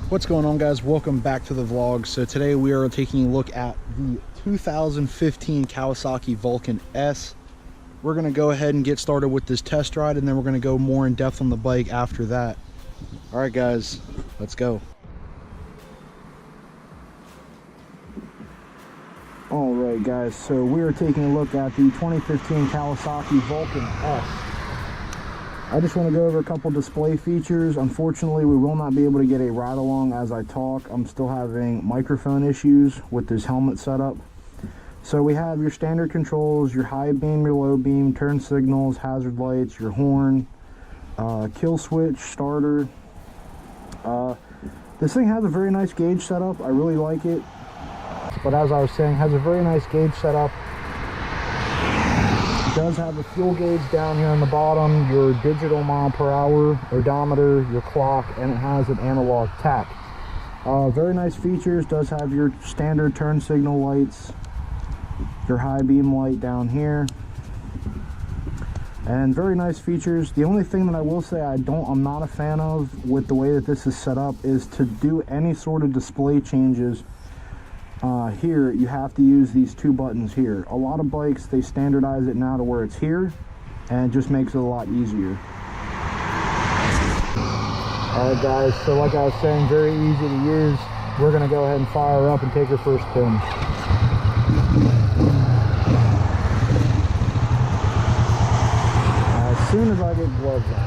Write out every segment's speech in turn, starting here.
What's going on, guys? Welcome back to the vlog. So today we are taking a look at the 2015 Kawasaki Vulcan S. We're going to go ahead and get started with this test ride, and then we're going to go more in depth on the bike after that. All right, guys, let's go. All right, guys, so we are taking a look at the 2015 Kawasaki Vulcan S. I just want to go over a couple display features. Unfortunately, we will not be able to get a ride along as I talk. I'm still having microphone issues with this helmet setup. So we have your standard controls, your high beam, your low beam, turn signals, hazard lights, your horn, kill switch, starter. This thing has a very nice gauge setup. I really like it. But as I was saying, has a very nice gauge setup. It does have a fuel gauge down here on the bottom, your digital mile per hour, odometer, your clock, and it has an analog tach. Very nice features. Does have your standard turn signal lights, your high beam light down here, and very nice features. The only thing that I will say I'm not a fan of with the way that this is set up is to do any sort of display changes. Here you have to use these two buttons here. A lot of bikes, they standardize it now to where it's here, and it just makes it a lot easier. Alright, guys, so like I was saying, very easy to use. We're going to go ahead and fire up and take our first spin. As soon as I get gloves on.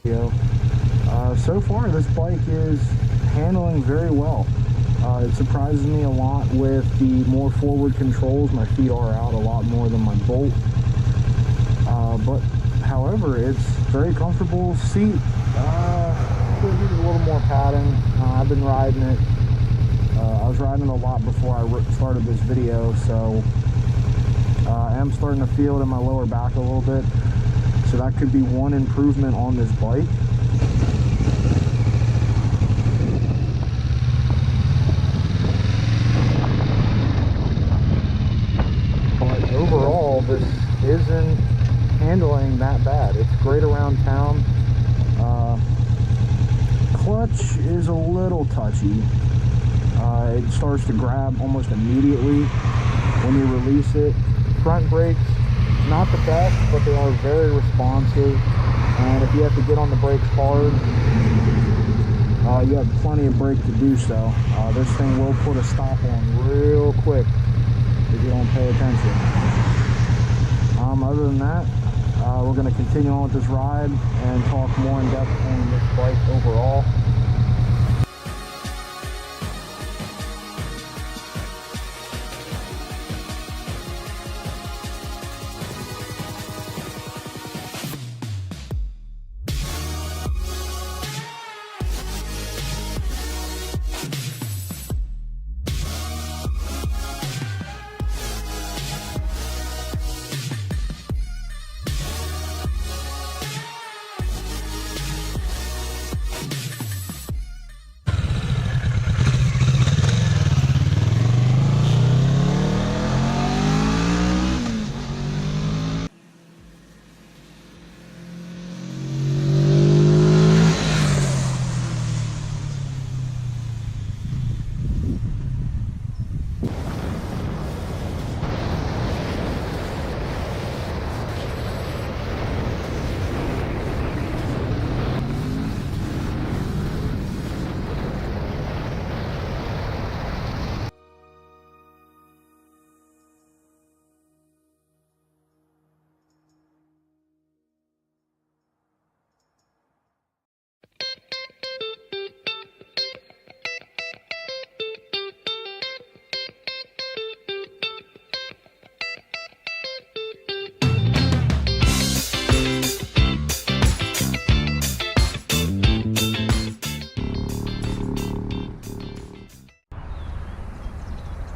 So far this bike is handling very well. It surprises me a lot with the more forward controls. My feet are out a lot more than my bolt, but however, it's very comfortable seat. Could use a little more padding. I've been riding it. I was riding it a lot before I started this video, so I am starting to feel it in my lower back a little bit. So that could be one improvement on this bike. But overall, this isn't handling that bad. It's great around town. Clutch is a little touchy. It starts to grab almost immediately when you release it. Front brakes, not the best, but they are very responsive. And if you have to get on the brakes hard, you have plenty of brake to do so. This thing will put a stop on real quick if you don't pay attention. Other than that, we're going to continue on with this ride and talk more in depth on this bike overall.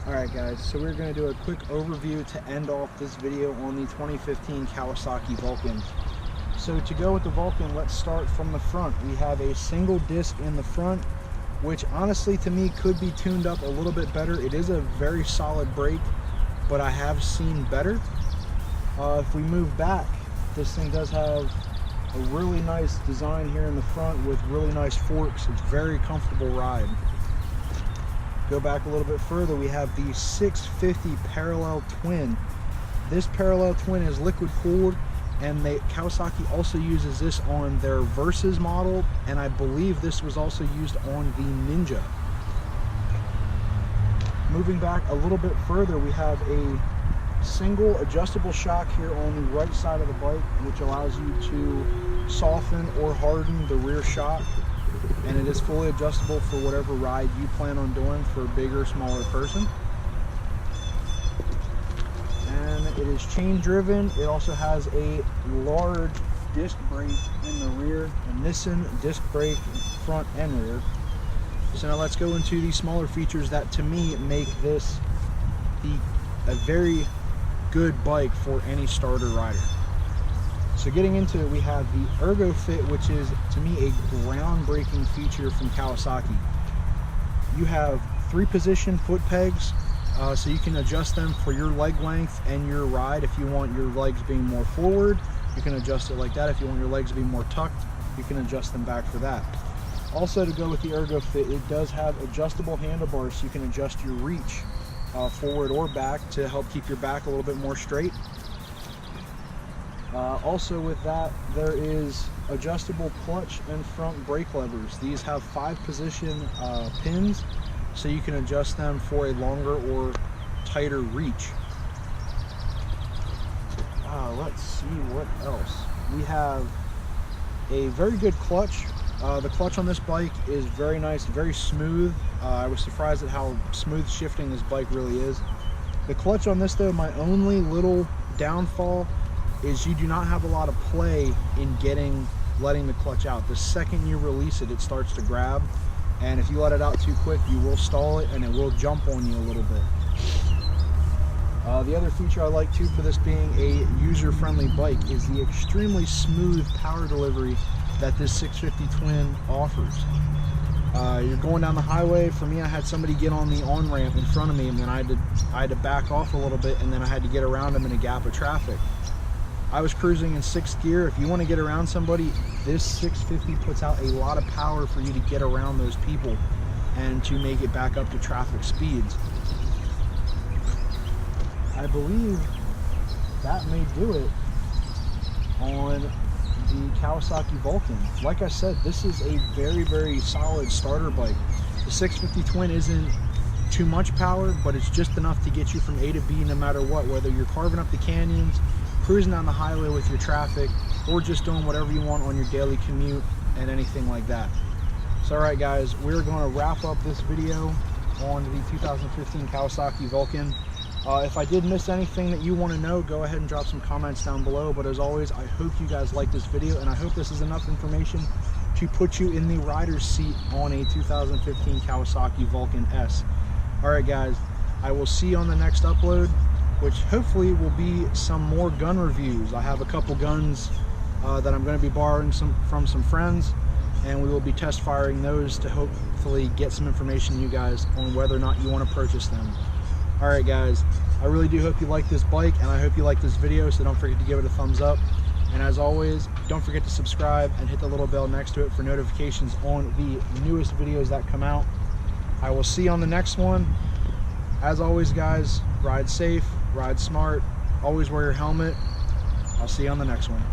Alright guys, so we're going to do a quick overview to end off this video on the 2015 Kawasaki Vulcan. So to go with the Vulcan, let's start from the front. We have a single disc in the front, which honestly to me could be tuned up a little bit better. It is a very solid brake, but I have seen better. If we move back, this thing does have a really nice design here in the front with really nice forks. It's a very comfortable ride. Go back a little bit further, we have the 650 parallel twin. This parallel twin is liquid cooled, and Kawasaki also uses this on their Versus model, and I believe this was also used on the Ninja. Moving back a little bit further, we have a single adjustable shock here on the right side of the bike, which allows you to soften or harden the rear shock. And it is fully adjustable for whatever ride you plan on doing for a bigger, smaller person. And it is chain driven. It also has a large disc brake in the rear, a Nissan disc brake front and rear. So now let's go into the smaller features that to me make this a very good bike for any starter rider. So getting into it, we have the Ergo Fit, which is to me a groundbreaking feature from Kawasaki. You have 3-position foot pegs, so you can adjust them for your leg length and your ride. If you want your legs being more forward, you can adjust it like that. If you want your legs to be more tucked, you can adjust them back for that. Also, to go with the Ergo Fit, it does have adjustable handlebars, so you can adjust your reach forward or back to help keep your back a little bit more straight. Also with that, there is adjustable clutch and front brake levers. These have 5-position pins, so you can adjust them for a longer or tighter reach. Let's see what else. We have a very good clutch. The clutch on this bike is very nice, very smooth. I was surprised at how smooth shifting this bike really is. The clutch on this though, my only little downfall is you do not have a lot of play in letting the clutch out. The second you release it, it starts to grab, and if you let it out too quick, you will stall it and it will jump on you a little bit. The other feature I like too for this being a user-friendly bike is the extremely smooth power delivery that this 650 Twin offers. You're going down the highway. For me, I had somebody get on the on-ramp in front of me, and then I had to back off a little bit, and then I had to get around them in a gap of traffic. I was cruising in 6th gear. If you want to get around somebody, this 650 puts out a lot of power for you to get around those people and to make it back up to traffic speeds. I believe that may do it on the Kawasaki Vulcan. Like I said, this is a very, very solid starter bike. The 650 Twin isn't too much power, but it's just enough to get you from A to B no matter what, whether you're carving up the canyons, cruising down the highway with your traffic, or just doing whatever you want on your daily commute and anything like that. So all right guys, we're going to wrap up this video on the 2015 Kawasaki Vulcan. If I did miss anything that you want to know, go ahead and drop some comments down below. But as always, I hope you guys like this video, and I hope this is enough information to put you in the rider's seat on a 2015 Kawasaki Vulcan S. Alright guys, I will see you on the next upload, which hopefully will be some more gun reviews. I have a couple guns that I'm going to be borrowing from some friends, and we will be test firing those to hopefully get some information to you guys on whether or not you want to purchase them. Alright guys, I really do hope you like this bike, and I hope you like this video, so don't forget to give it a thumbs up. And as always, don't forget to subscribe and hit the little bell next to it for notifications on the newest videos that come out. I will see you on the next one. As always guys, ride safe, ride smart, always wear your helmet. I'll see you on the next one.